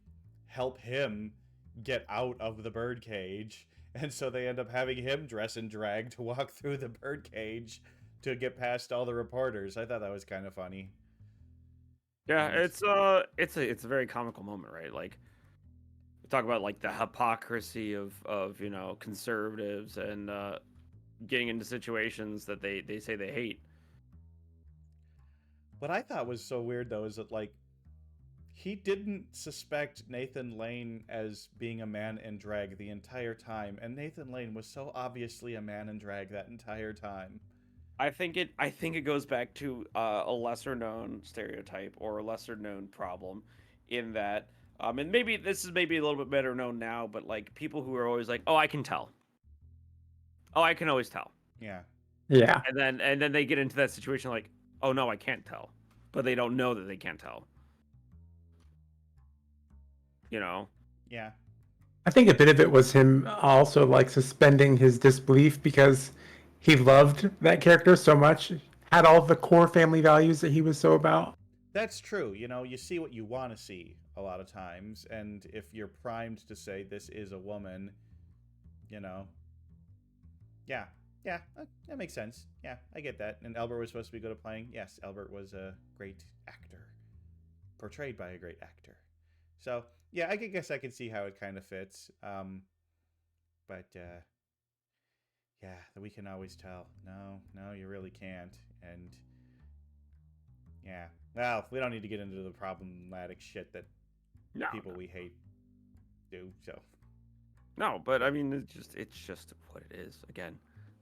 help him get out of the birdcage. And so they end up having him dress in drag to walk through the birdcage to get past all the reporters. I thought that was kind of funny. Yeah, And- it's a very comical moment, right? Like we talk about like the hypocrisy of conservatives and getting into situations that they say they hate. What I thought was so weird though is that like he didn't suspect Nathan Lane as being a man in drag the entire time, and Nathan Lane was so obviously a man in drag that entire time. I think it goes back to a lesser known stereotype or a lesser known problem, in that and maybe this is maybe a little bit better known now, but like people who are always like, oh, I can tell, oh, I can always tell, Yeah. Yeah. and then they get into that situation like, oh no, I can't tell, but they don't know that they can't tell. You know. Yeah. I think a bit of it was him also like suspending his disbelief because he loved that character so much, had all the core family values that he was so about. That's true. You know, you see what you want to see a lot of times, and if you're primed to say this is a woman, you know. Yeah. Yeah, that makes sense. Yeah, I get that. And Albert was supposed to be good at playing. Yes, Albert was a great actor. Portrayed by a great actor. So, yeah, I guess I can see how it kind of fits. But yeah, we can always tell. No, you really can't. And yeah, well, we don't need to get into the problematic shit that No, people we hate do. So no, but I mean, it's just what it is. Again,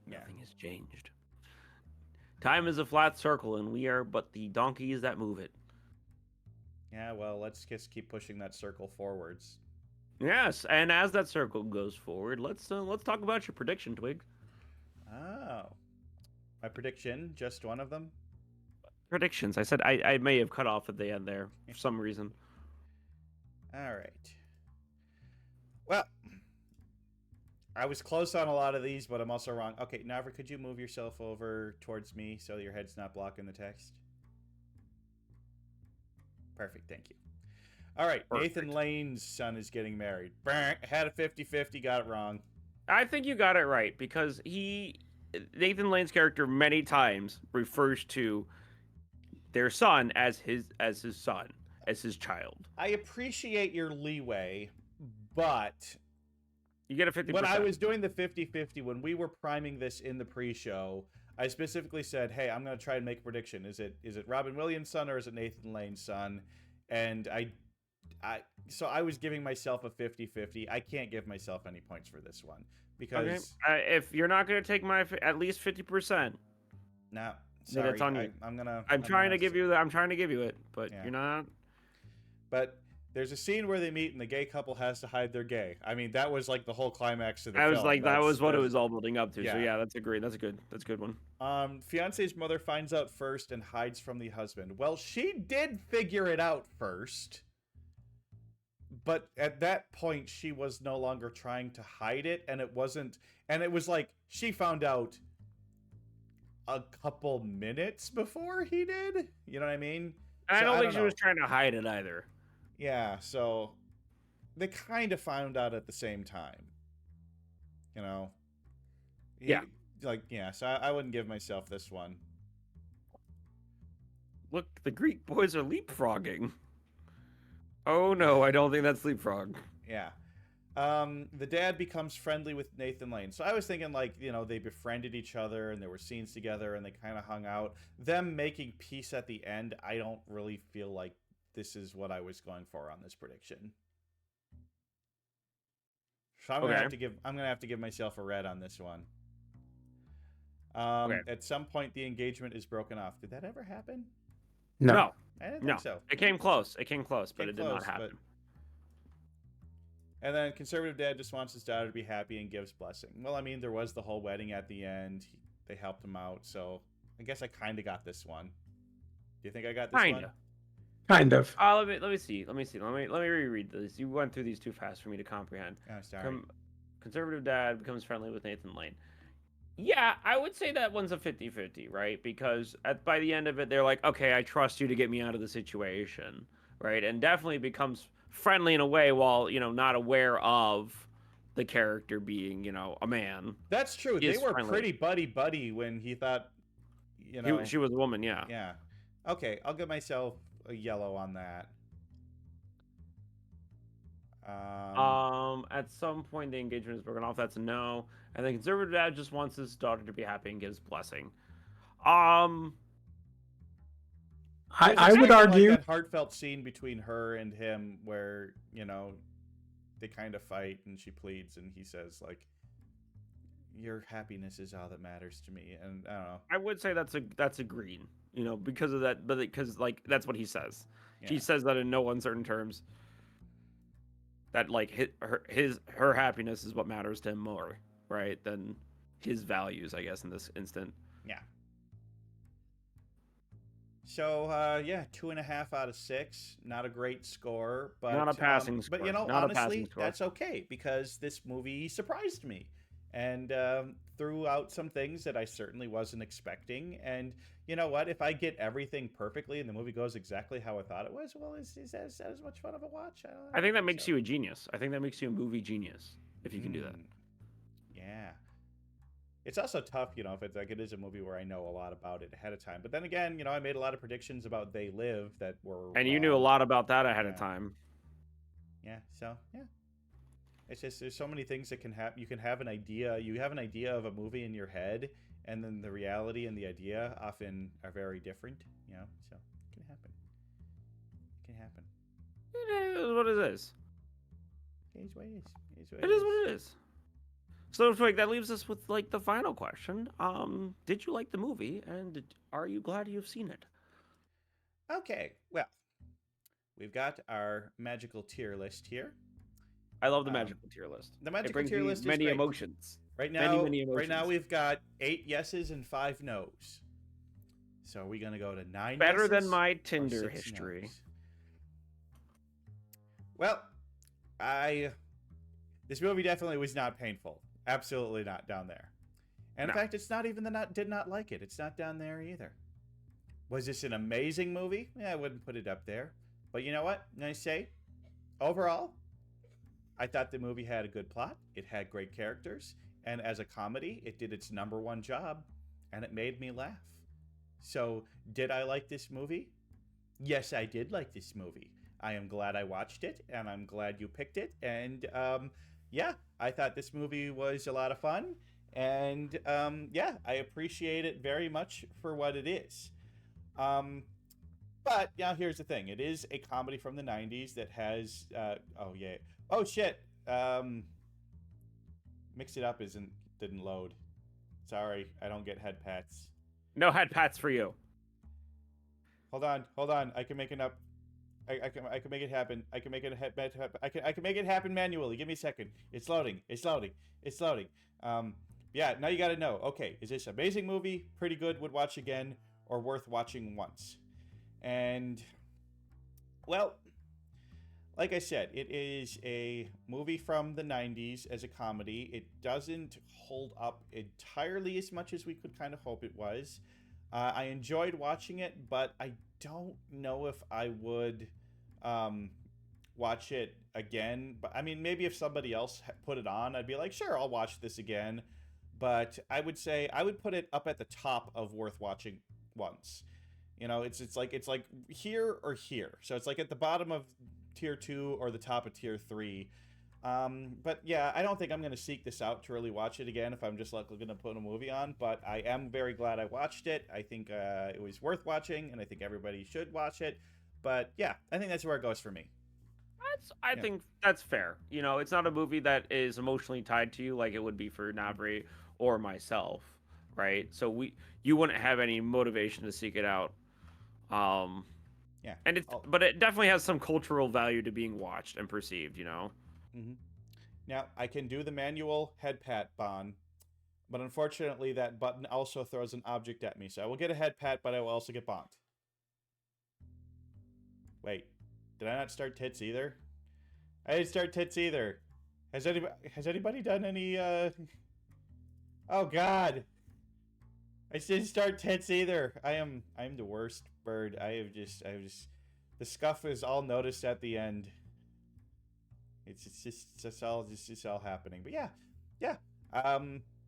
Yeah. nothing has changed. Time is a flat circle, and we are but the donkeys that move it. yeah, well, let's just keep pushing that circle forwards. Yes, and as that circle goes forward, let's talk about your prediction, Twig. Oh, my prediction, just one of them. Predictions. I said I may have cut off at the end there for some reason. All right. Well, I was close on a lot of these, but I'm also wrong. Okay, Navre, could you move yourself over towards me so your head's not blocking the text? Perfect, thank you. All right, Perfect. Nathan Lane's son is getting married. Brr, had a 50-50, got it wrong. I think you got it right because Nathan Lane's character many times refers to their son as his son, as his child. I appreciate your leeway, but You get a 50%. when I was doing the 50-50, when we were priming this in the pre-show, I specifically said, hey, I'm going to try and make a prediction. Is it Robin Williams' son or is it Nathan Lane's son? And so I was giving myself a 50-50. I can't give myself any points for this one because if you're not going to take my at least 50%, no, sorry, that's on you. I'm trying to give you that. I'm trying to give you it, but Yeah. you're not. But there's a scene where they meet and the gay couple has to hide they're gay. I mean, that was like the whole climax of the I film. was like, that was what it was all building up to. So Yeah. yeah, that's a good one. Fiance's mother finds out first and hides from the husband. Well, she did figure it out first. But at that point, she was no longer trying to hide it, and it was like she found out a couple minutes before he did. You know what I mean? And I So, don't I think don't she was know. trying to hide it either. Yeah, so they kind of found out at the same time. You know? Yeah. So I wouldn't give myself this one. Look, the Greek boys are leapfrogging. Oh no, I don't think that's leapfrog. Yeah. The dad becomes friendly with Nathan Lane. So I was thinking they befriended each other and there were scenes together and they kind of hung out. Them making peace at the end, I don't really feel like this is what I was going for on this prediction. So I'm gonna have to give myself a red on this one. At some point the engagement is broken off. Did that ever happen? No. I didn't No. think so. It came close, but Came it did not close, happen. And then conservative dad just wants his daughter to be happy and gives blessing. Well, I mean, there was the whole wedding at the end. They helped him out, so I guess I kind of got this one. Do you think I got this one? Kind of. Let me see. Let me reread this. You went through these too fast for me to comprehend. Oh, sorry. Conservative dad becomes friendly with Nathan Lane. Yeah, I would say that one's a 50-50, right? Because by the end of it, they're like, okay, I trust you to get me out of the situation, right? And definitely becomes friendly in a way while, not aware of the character being, a man. That's true. He They is were friendly. pretty buddy-buddy when he thought, you know. She was a woman, yeah. Yeah. Okay, I'll give myself a yellow on that. At some point the engagement is broken off. That's a no. And the conservative dad just wants his daughter to be happy and gives blessing. I would argue like that heartfelt scene between her and him where, you know, they kind of fight and she pleads and he says like, your happiness is all that matters to me. And I don't know. I would say that's a green, you know, because of that, but because like that's what he says. Yeah. She says that in no uncertain terms. That like her happiness is what matters to him more, right, than his values, I guess, in this instant. Yeah. So yeah, 2.5 out of 6. Not a great score, but not a passing score. But you know, not honestly, that's okay because this movie surprised me and threw out some things that I certainly wasn't expecting. And you know what? If I get everything perfectly and the movie goes exactly how I thought it was, well, is that as much fun of a watch? I think that makes you a genius. I think that makes you a movie genius if you can do that. Yeah. It's also tough, you know, if it's like it is a movie where I know a lot about it ahead of time. But then again, you know, I made a lot of predictions about They Live that were and you knew a lot about that ahead of time. Yeah, so yeah. It's just there's so many things that can happen. You can have an idea. You have an idea of a movie in your head, and then the reality and the idea often are very different. You know, so it can happen. It can happen. It is what it is. It is what it is. It is what it is. So, Twig, that leaves us with like the final question. Did you like the movie, and are you glad you've seen it? Okay, well, we've got our magical tier list here. I love the magical tier list. The magical tier list is many great. emotions. Right now, many emotions. Right now we've got 8 yeses and 5 nos. So are we gonna go to 9? Better yeses than my or Tinder 6 history. nos? Well, this movie definitely was not painful. Absolutely not down there. And in fact, it's not even the did not like it. It's not down there either. Was this an amazing movie? Yeah, I wouldn't put it up there. But you know what? I'm gonna say, overall, I thought the movie had a good plot. It had great characters. And as a comedy, it did its #1 job. And it made me laugh. So, did I like this movie? Yes, I did like this movie. I am glad I watched it. And I'm glad you picked it. And, yeah, I thought this movie was a lot of fun. And, yeah, I appreciate it very much for what it is. But, yeah, here's the thing. It is a comedy from the 90s that has, oh, yeah. Oh, shit. Mix It Up didn't load. Sorry, I don't get head pats. No head pats for you. Hold on. I can make it up. I can make it happen. I can make it I can make it happen manually. Give me a second. It's loading. Yeah, now you got to know. Okay, is this an amazing movie? Pretty good, would watch again, or worth watching once? And well, like I said, it is a movie from the 90s as a comedy. It doesn't hold up entirely as much as we could kind of hope it was. I enjoyed watching it, but I don't know if I would watch it again. But I mean, maybe if somebody else put it on, I'd be like, sure, I'll watch this again. But I would say I would put it up at the top of worth watching once. You know, it's like here or here. So it's like at the bottom of tier 2 or the top of tier 3. But yeah, I don't think I'm going to seek this out to really watch it again if I'm just like going to put a movie on. But I am very glad I watched it. I think it was worth watching, and I think everybody should watch it. But yeah, I think that's where it goes for me. I think that's fair. You know, it's not a movie that is emotionally tied to you like it would be for Navre or myself, right? So you wouldn't have any motivation to seek it out. Yeah, and but it definitely has some cultural value to being watched and perceived, you know. Mm-hmm. Now I can do the manual head pat, Bon, but unfortunately that button also throws an object at me, so I will get a head pat, but I will also get bonked. Wait, did I not start tits either? I didn't start tits either. Has anybody done any? Oh God. I didn't start tits either. I'm the worst bird. I have just the scuff is all noticed at the end. It's just all happening. But yeah.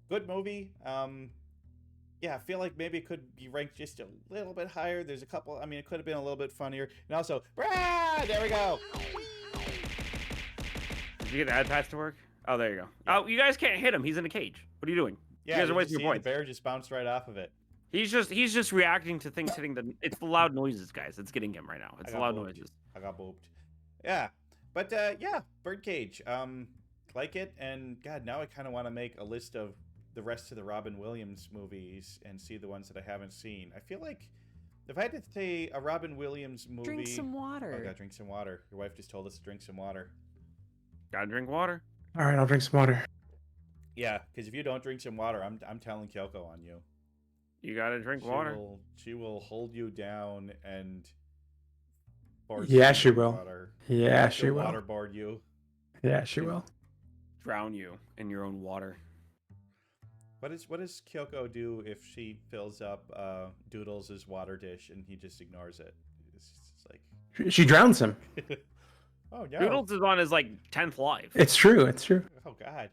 Good movie. Yeah, yeah, I feel like maybe it could be ranked just a little bit higher. There's a couple. I mean, it could have been a little bit funnier. And also, there we go. Did you get the ad pass to work? Oh, there you go. Oh, you guys can't hit him. He's in a cage. What are you doing? Yeah, you guys are you wasting just your see the points. bear just bounced right off of it. He's just reacting to things hitting the. It's the loud noises, guys. It's getting him right now. It's the loud noises. I got booped. Yeah, but yeah, Birdcage. Like it, and God, now I kind of want to make a list of the rest of the Robin Williams movies and see the ones that I haven't seen. I feel like if I had to say a Robin Williams movie, Drink some water. Oh, I gotta drink some water. Your wife just told us to drink some water. Gotta drink water. All right, I'll drink some water. Yeah, because if you don't drink some water, I'm telling Kyoko on you. You gotta drink water. She will hold you down and. force Yeah, you she to drink will. Water. Yeah, She'll she will. waterboard you. Yeah, she will. Drown you in your own water. What does Kyoko do if she fills up Doodles' water dish and he just ignores it? It's just like She drowns him. oh no. Doodles is on his like 10th life. It's true. It's true. Oh God.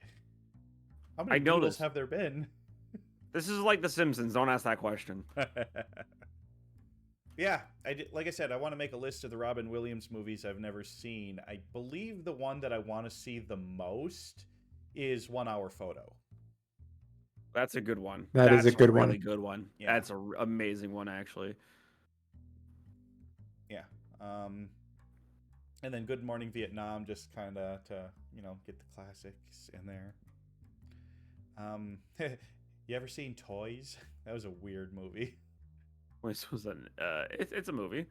How many I know Doodles this. have there been? This is like The Simpsons. Don't ask that question. Yeah, like I said, I want to make a list of the Robin Williams movies I've never seen. I believe the one that I want to see the most is 1 Hour Photo. That's a good one. That is a good one. Really good one. Yeah. That's an amazing one, actually. Yeah. And then Good Morning Vietnam, just kind of to, get the classics in there. You ever seen Toys? That was a weird movie. This was it's a movie.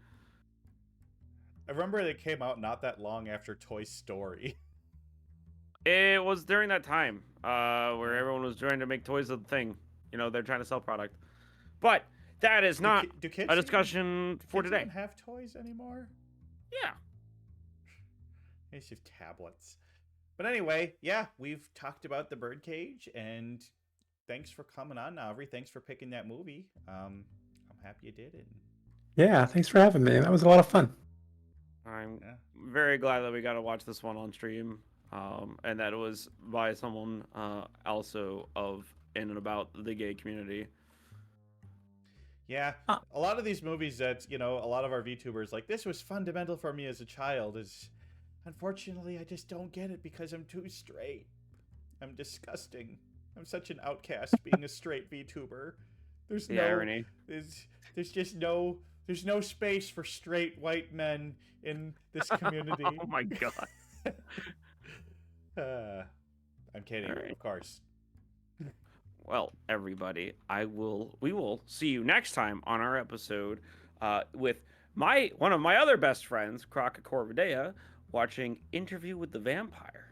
I remember it came out not that long after Toy Story. It was during that time where everyone was trying to make toys a thing. They're trying to sell product. But that is not Do kids a discussion for kids today. don't have toys anymore? Yeah. They just have tablets. But anyway, yeah, we've talked about the Birdcage, and thanks for coming on, Navri. Thanks for picking that movie. I'm happy you did it. Yeah, thanks for having me. That was a lot of fun. I'm very glad that we got to watch this one on stream, and that it was by someone also in and about the gay community. Yeah, a lot of these movies that, a lot of our VTubers like, this was fundamental for me as a child, is unfortunately I just don't get it because I'm too straight. I'm disgusting. I'm such an outcast being a straight VTuber. There's The no irony. There's just no space for straight white men in this community. Oh my god. I'm kidding, All right. of course. Well, everybody, we will see you next time on our episode with one of my other best friends, Crockett Corvidea, watching Interview with the Vampire.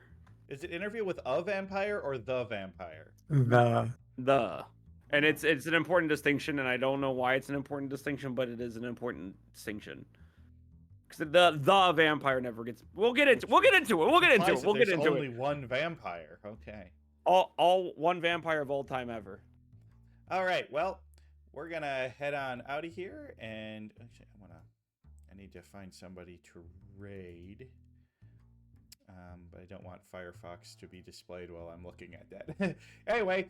Is it Interview with a Vampire or the Vampire? The And it's an important distinction, and I don't know why it's an important distinction, but it is an important distinction. Because the vampire never gets. We'll get into it. There's only one vampire. Okay. All one vampire of all time ever. All right. Well, we're gonna head on out of here, and actually, I need to find somebody to raid. But I don't want Firefox to be displayed while I'm looking at that. Anyway,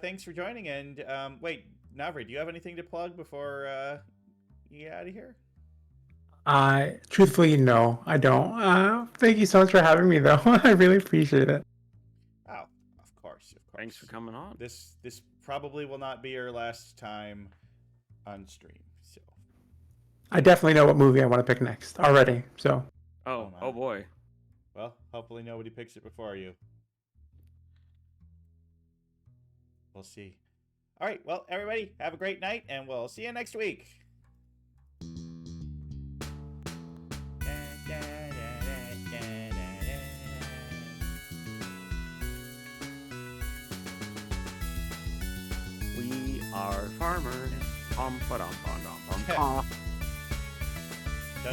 thanks for joining. And wait, Navri, do you have anything to plug before you get out of here? Truthfully, no, I don't. Thank you so much for having me, though. I really appreciate it. Oh, of course. Thanks for coming on. This probably will not be your last time on stream. So I definitely know what movie I want to pick next already. So. Oh boy. Well, hopefully nobody picks it before you. We'll see. All right. Well, everybody, have a great night, and we'll see you next week. We are farmers. Don't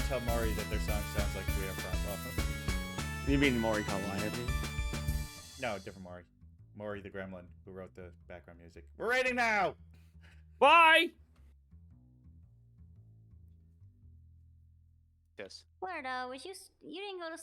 tell Maury that their song sounds like We Are From. You mean Maury Calliope? No, different Maury. Maury the Gremlin, who wrote the background music. We're raiding now! Bye! Yes. Weirdo, you didn't go to